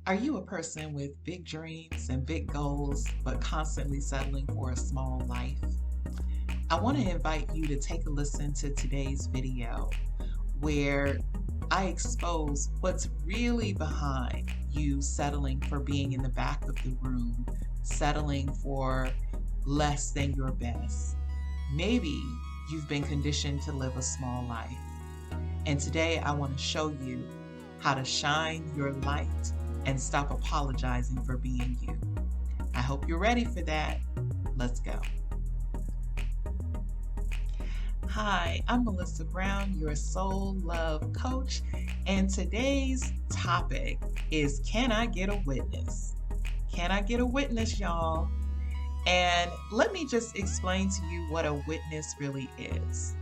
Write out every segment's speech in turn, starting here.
Are you a person with big dreams and big goals, but constantly settling for a small life? I want to invite you to take a listen to today's video where I expose what's really behind you settling for being in the back of the room, settling for less than your best. Maybe you've been conditioned to live a small life. And today I want to show you how to shine your light and stop apologizing for being you. I hope you're ready for that. Let's go. Hi, I'm Melissa Brown, your soul love coach, and today's topic is, can I get a witness? Can I get a witness, y'all? And let me just explain to you what a witness really is.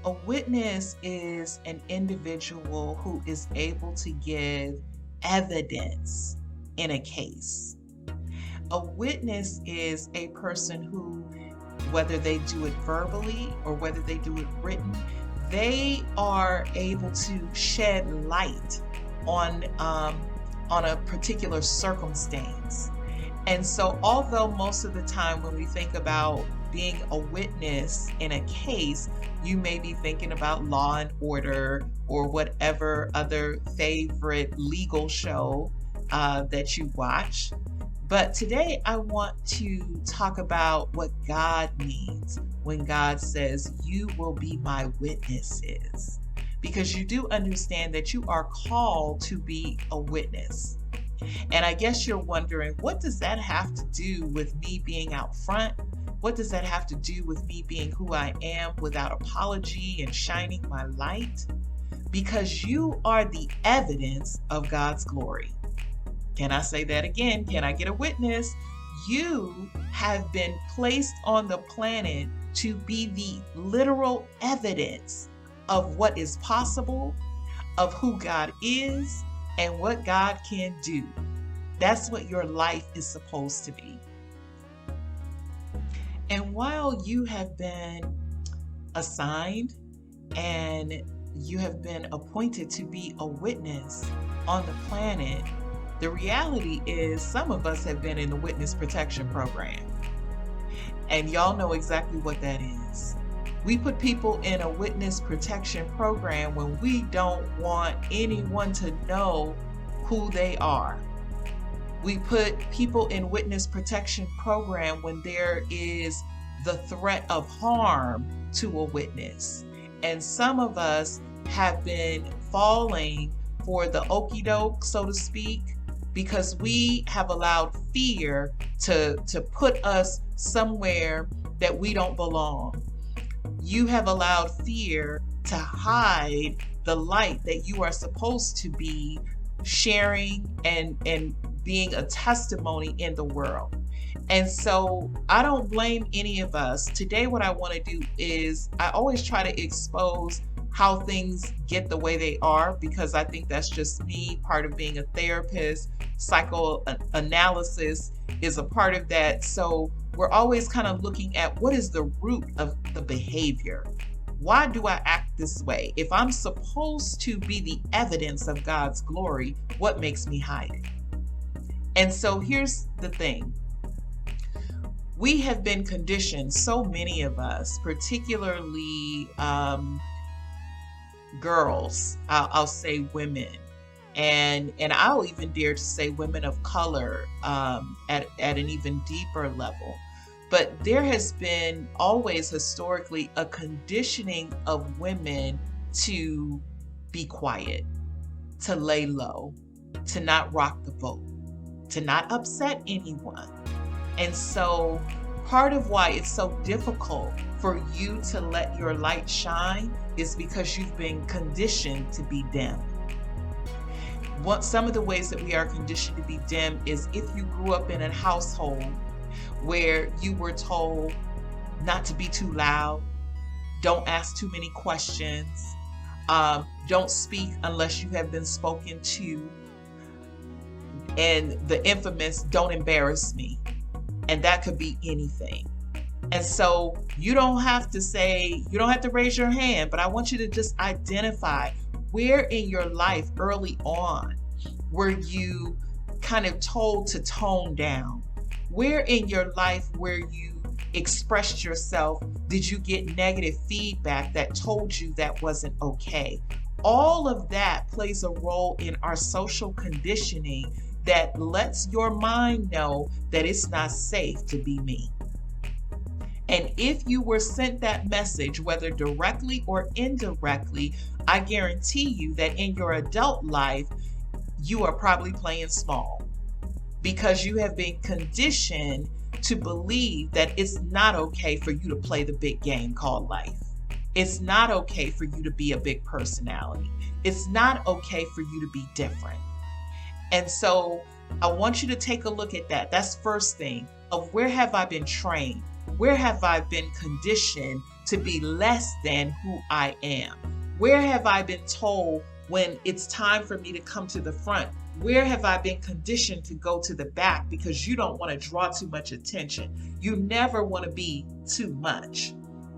A witness is an individual who is able to give evidence in a case. A witness is a person who, whether they do it verbally or whether they do it written, they are able to shed light on a particular circumstance. And so, although most of the time when we think about being a witness in a case, you may be thinking about Law and Order or whatever other favorite legal show that you watch. But today I want to talk about what God means when God says, you will be my witnesses. Because you do understand that you are called to be a witness. And I guess you're wondering, what does that have to do with me being out front? What does that have to do with me being who I am without apology and shining my light? Because you are the evidence of God's glory. Can I say that again? Can I get a witness? You have been placed on the planet to be the literal evidence of what is possible, of who God is, and what God can do. That's what your life is supposed to be. And while you have been assigned and you have been appointed to be a witness on the planet, the reality is some of us have been in the witness protection program. And y'all know exactly what that is. We put people in a witness protection program when we don't want anyone to know who they are. We put people in witness protection program when there is the threat of harm to a witness. And some of us have been falling for the okie doke, so to speak, because we have allowed fear to put us somewhere that we don't belong. You have allowed fear to hide the light that you are supposed to be sharing and being a testimony in the world. And so I don't blame any of us. Today, what I want to do is I always try to expose how things get the way they are, because I think that's just me, part of being a therapist. Psychoanalysis is a part of that. So we're always kind of looking at what is the root of the behavior. Why do I act this way? If I'm supposed to be the evidence of God's glory, what makes me hide it? And so here's the thing. We have been conditioned, so many of us, particularly girls, I'll say women, and I'll even dare to say women of color at an even deeper level. But there has been always historically a conditioning of women to be quiet, to lay low, to not rock the boat, to not upset anyone. And so part of why it's so difficult for you to let your light shine is because you've been conditioned to be dim. Some of the ways that we are conditioned to be dim is if you grew up in a household where you were told not to be too loud, don't ask too many questions, don't speak unless you have been spoken to, and the infamous "don't embarrass me." And that could be anything. And so you don't have to raise your hand, but I want you to just identify where in your life early on were you kind of told to tone down? Where in your life where you expressed yourself did you get negative feedback that told you that wasn't okay? All of that plays a role in our social conditioning that lets your mind know that it's not safe to be me. And if you were sent that message, whether directly or indirectly, I guarantee you that in your adult life, you are probably playing small because you have been conditioned to believe that it's not okay for you to play the big game called life. It's not okay for you to be a big personality. It's not okay for you to be different. And so I want you to take a look at that. That's first thing of where have I been trained? Where have I been conditioned to be less than who I am? Where have I been told when it's time for me to come to the front? Where have I been conditioned to go to the back because you don't want to draw too much attention? You never want to be too much.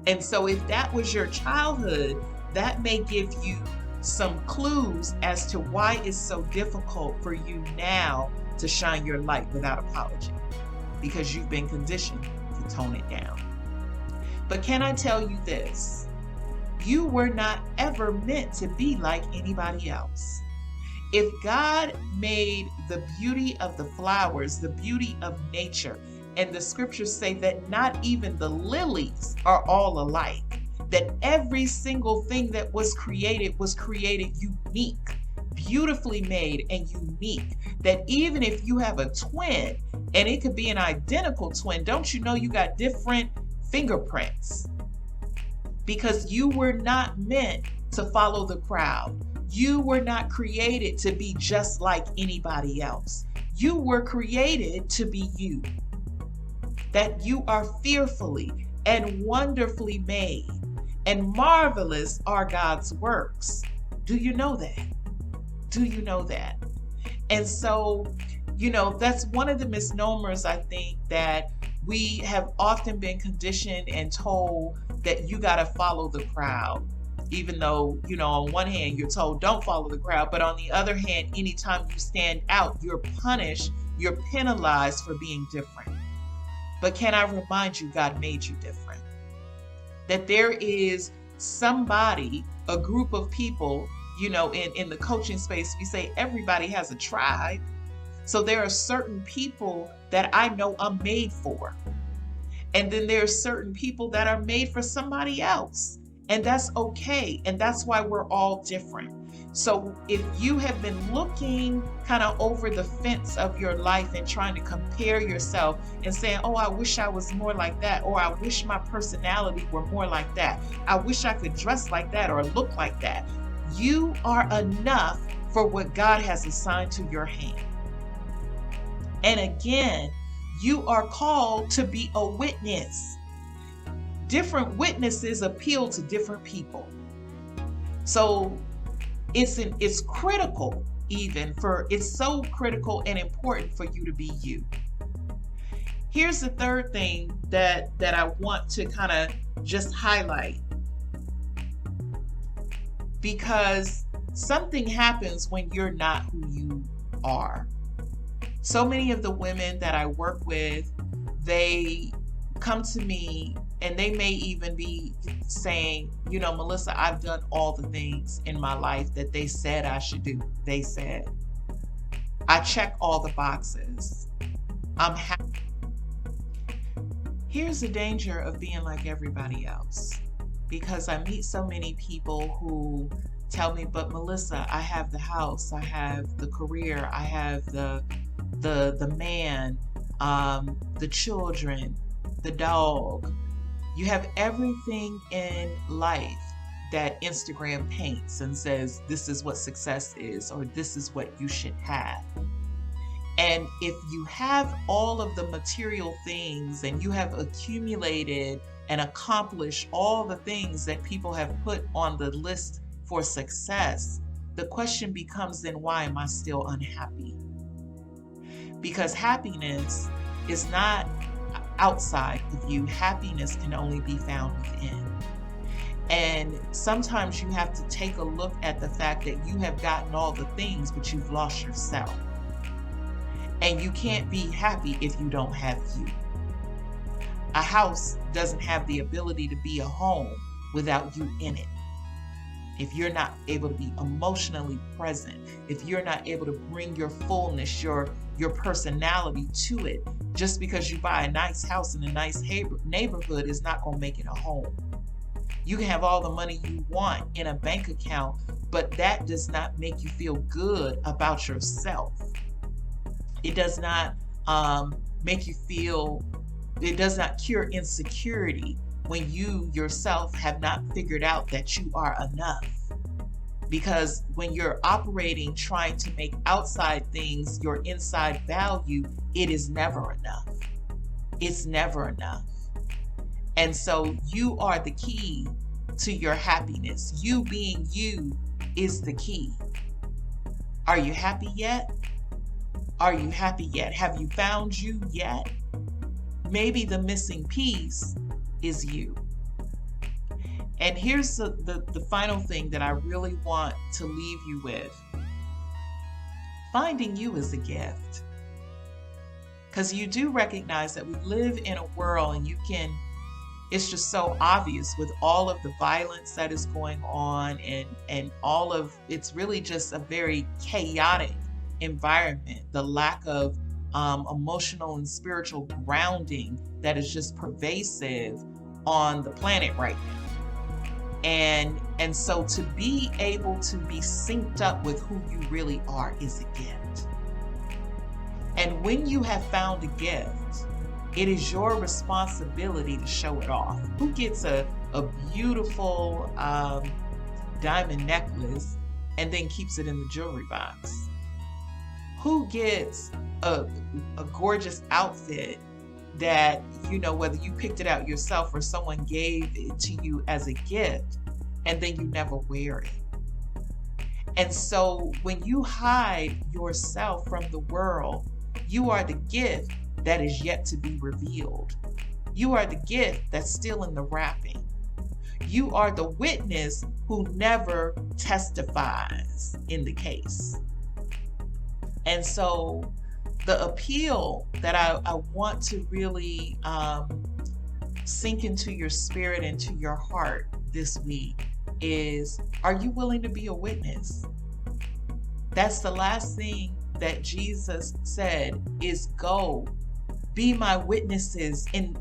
And so if that was your childhood, that may give you some clues as to why it's so difficult for you now to shine your light without apology, because you've been conditioned to tone it down. But can I tell you this? You were not ever meant to be like anybody else. If God made the beauty of the flowers, the beauty of nature, and the scriptures say that not even the lilies are all alike, that every single thing that was created unique, beautifully made and unique, that even if you have a twin and it could be an identical twin, don't you know you got different fingerprints? Because you were not meant to follow the crowd. You were not created to be just like anybody else. You were created to be you. That you are fearfully and wonderfully made, and marvelous are God's works. Do you know that? Do you know that? And so, that's one of the misnomers, I think, that we have often been conditioned and told that you got to follow the crowd. Even though, on one hand, you're told don't follow the crowd, but on the other hand, anytime you stand out, you're punished, you're penalized for being different. But can I remind you, God made you different? That there is somebody, a group of people, in the coaching space, we say everybody has a tribe. So there are certain people that I know I'm made for. And then there are certain people that are made for somebody else. And that's okay. And that's why we're all different. So if you have been looking kind of over the fence of your life and trying to compare yourself and saying, oh, I wish I was more like that, or I wish my personality were more like that, I wish I could dress like that or look like that, you are enough for what God has assigned to your hand. And again, you are called to be a witness. Different witnesses appeal to different people. So it's critical it's so critical and important for you to be you. Here's the third thing that I want to kind of just highlight, because something happens when you're not who you are. So many of the women that I work with, they come to me and they may even be saying, Melissa, I've done all the things in my life that they said I should do. They said, I check all the boxes. I'm happy. Here's the danger of being like everybody else, because I meet so many people who tell me, but Melissa, I have the house, I have the career, I have the man, the children, the dog. You have everything in life that Instagram paints and says, this is what success is, or this is what you should have. And if you have all of the material things and you have accumulated and accomplished all the things that people have put on the list for success, the question becomes then, why am I still unhappy? Because happiness is not outside of you. Happiness can only be found within. And sometimes you have to take a look at the fact that you have gotten all the things, but you've lost yourself. And you can't be happy if you don't have you. A house doesn't have the ability to be a home without you in it. If you're not able to be emotionally present, if you're not able to bring your fullness, your personality to it, just because you buy a nice house in a nice neighborhood is not going to make it a home. You can have all the money you want in a bank account, but that does not make you feel good about yourself. It does not make you feel, it does not cure insecurity when you yourself have not figured out that you are enough. Because when you're operating, trying to make outside things your inside value, it is never enough. It's never enough. And so you are the key to your happiness. You being you is the key. Are you happy yet? Are you happy yet? Have you found you yet? Maybe the missing piece is you. And here's the final thing that I really want to leave you with. Finding you is a gift. Because you do recognize that we live in a world, and it's just so obvious with all of the violence that is going on, and all of, it's really just a very chaotic environment. The lack of emotional and spiritual grounding that is just pervasive on the planet right now. And so to be able to be synced up with who you really are is a gift. And when you have found a gift, it is your responsibility to show it off. Who gets a beautiful diamond necklace and then keeps it in the jewelry box? Who gets a gorgeous outfit that, whether you picked it out yourself or someone gave it to you as a gift, and then you never wear it? And so when you hide yourself from the world, you are the gift that is yet to be revealed. You are the gift that's still in the wrapping. You are the witness who never testifies in the case. And so the appeal that I want to really sink into your spirit, into your heart this week is, are you willing to be a witness? That's the last thing that Jesus said is, go, be my witnesses in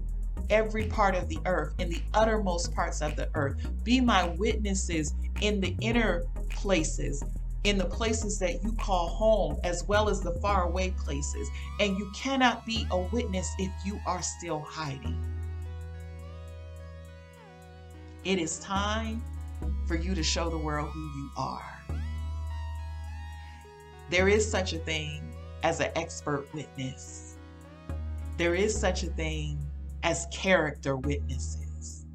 every part of the earth, in the uttermost parts of the earth. Be my witnesses in the inner places, in the places that you call home, as well as the faraway places. And you cannot be a witness if you are still hiding. It is time for you to show the world who you are. There is such a thing as an expert witness. There is such a thing as character witnesses.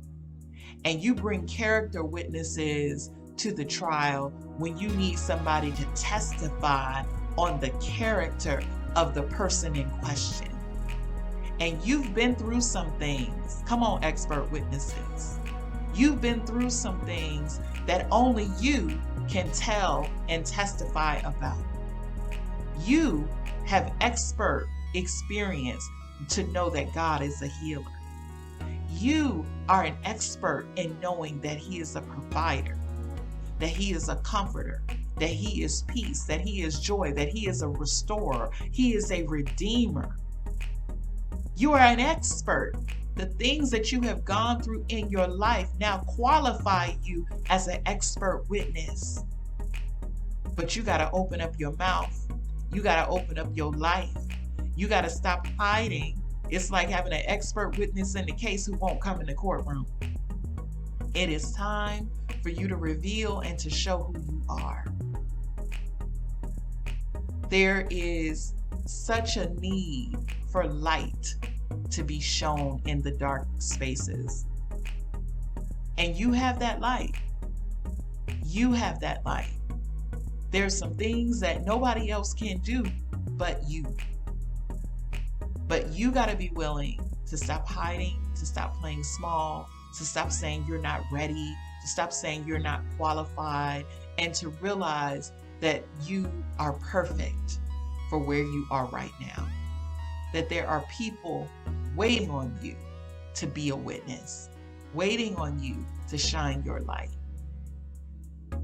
And you bring character witnesses to the trial when you need somebody to testify on the character of the person in question. And you've been through some things. Come on, expert witnesses. You've been through some things that only you can tell and testify about. You have expert experience to know that God is a healer. You are an expert in knowing that He is a provider, that He is a comforter, that He is peace, that He is joy, that He is a restorer, He is a redeemer. You are an expert. The things that you have gone through in your life now qualify you as an expert witness. But you got to open up your mouth. You got to open up your life. You got to stop hiding. It's like having an expert witness in the case who won't come in the courtroom. It is time for you to reveal and to show who you are. There is such a need for light to be shown in the dark spaces. And you have that light. You have that light. There's some things that nobody else can do but you. But you got to be willing to stop hiding, to stop playing small, to stop saying you're not ready, to stop saying you're not qualified, and to realize that you are perfect. for where you are right now. That there are people waiting on you to be a witness, waiting on you to shine your light.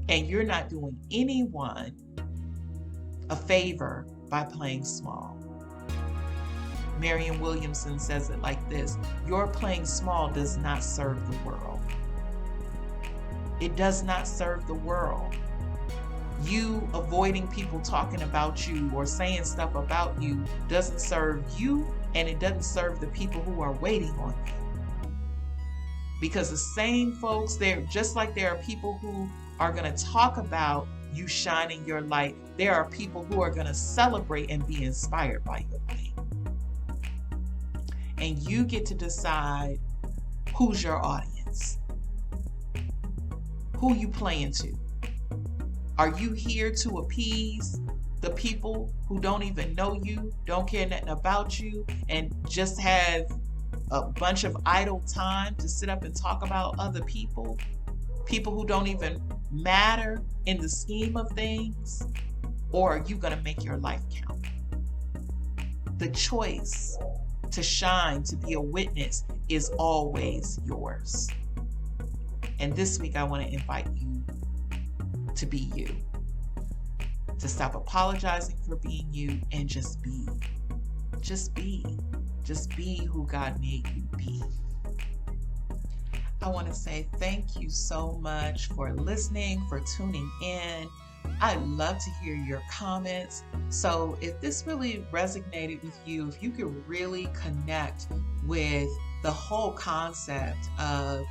And you're not doing anyone a favor by playing small. Marianne Williamson says it like this: your playing small does not serve the world. It does not serve the world. You avoiding people talking about you or saying stuff about you doesn't serve you, and it doesn't serve the people who are waiting on you. Because the same folks, they're just like there are people who are going to talk about you shining your light, there are people who are going to celebrate and be inspired by your light. And you get to decide who's your audience. Who you playing to? Are you here to appease the people who don't even know you, don't care nothing about you, and just have a bunch of idle time to sit up and talk about other people? People who don't even matter in the scheme of things? Or are you going to make your life count? The choice to shine, to be a witness, is always yours. And this week I want to invite you to be you. To stop apologizing for being you and just be. Just be. Just be who God made you be. I want to say thank you so much for listening, for tuning in. I love to hear your comments. So if this really resonated with you, if you could really connect with the whole concept of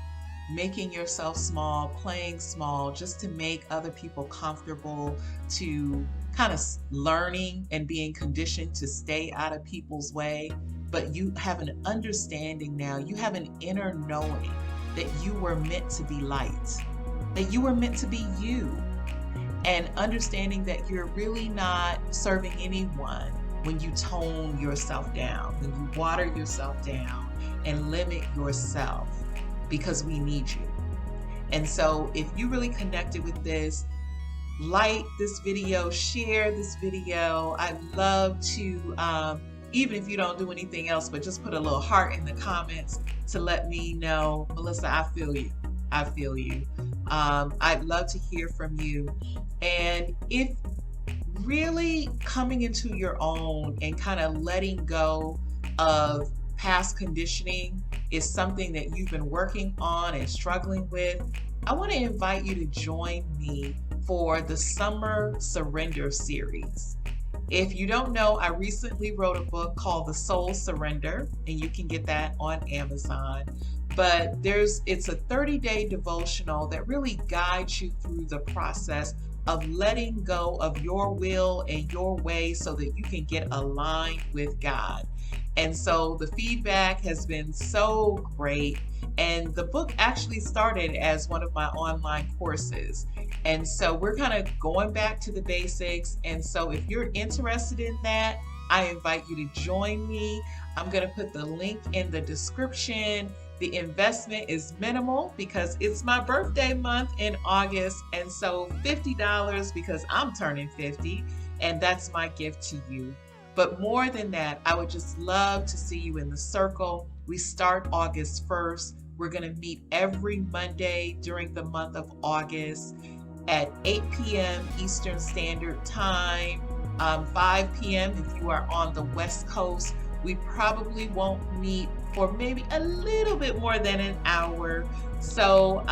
making yourself small, playing small, just to make other people comfortable, to kind of learning and being conditioned to stay out of people's way, but you have an understanding now, you have an inner knowing that you were meant to be light, that you were meant to be you, and understanding that you're really not serving anyone when you tone yourself down, when you water yourself down and limit yourself, because we need you. And so if you really connected with this, like this video, share this video. I'd love to, even if you don't do anything else, but just put a little heart in the comments to let me know, Melissa, I feel you. I feel you. I'd love to hear from you. And if really coming into your own and kind of letting go of past conditioning is something that you've been working on and struggling with, I want to invite you to join me for the Summer Surrender series. If you don't know, I recently wrote a book called The Soul Surrender, and you can get that on Amazon. But it's a 30-day devotional that really guides you through the process of letting go of your will and your way so that you can get aligned with God. And so the feedback has been so great. And the book actually started as one of my online courses. And so we're kind of going back to the basics. And so if you're interested in that, I invite you to join me. I'm going to put the link in the description. The investment is minimal because it's my birthday month in August. And so $50 because I'm turning 50. And that's my gift to you. But more than that, I would just love to see you in the circle. We start August 1st. We're going to meet every Monday during the month of August at 8 p.m. Eastern Standard Time, 5 p.m. if you are on the West Coast. We probably won't meet for maybe a little bit more than an hour. So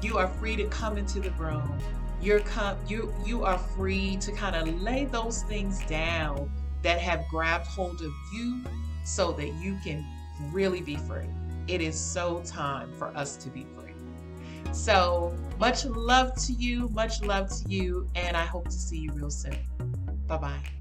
you are free to come into the room. You are free to kind of lay those things down that have grabbed hold of you so that you can really be free. It is so time for us to be free. So much love to you, and I hope to see you real soon. Bye-bye.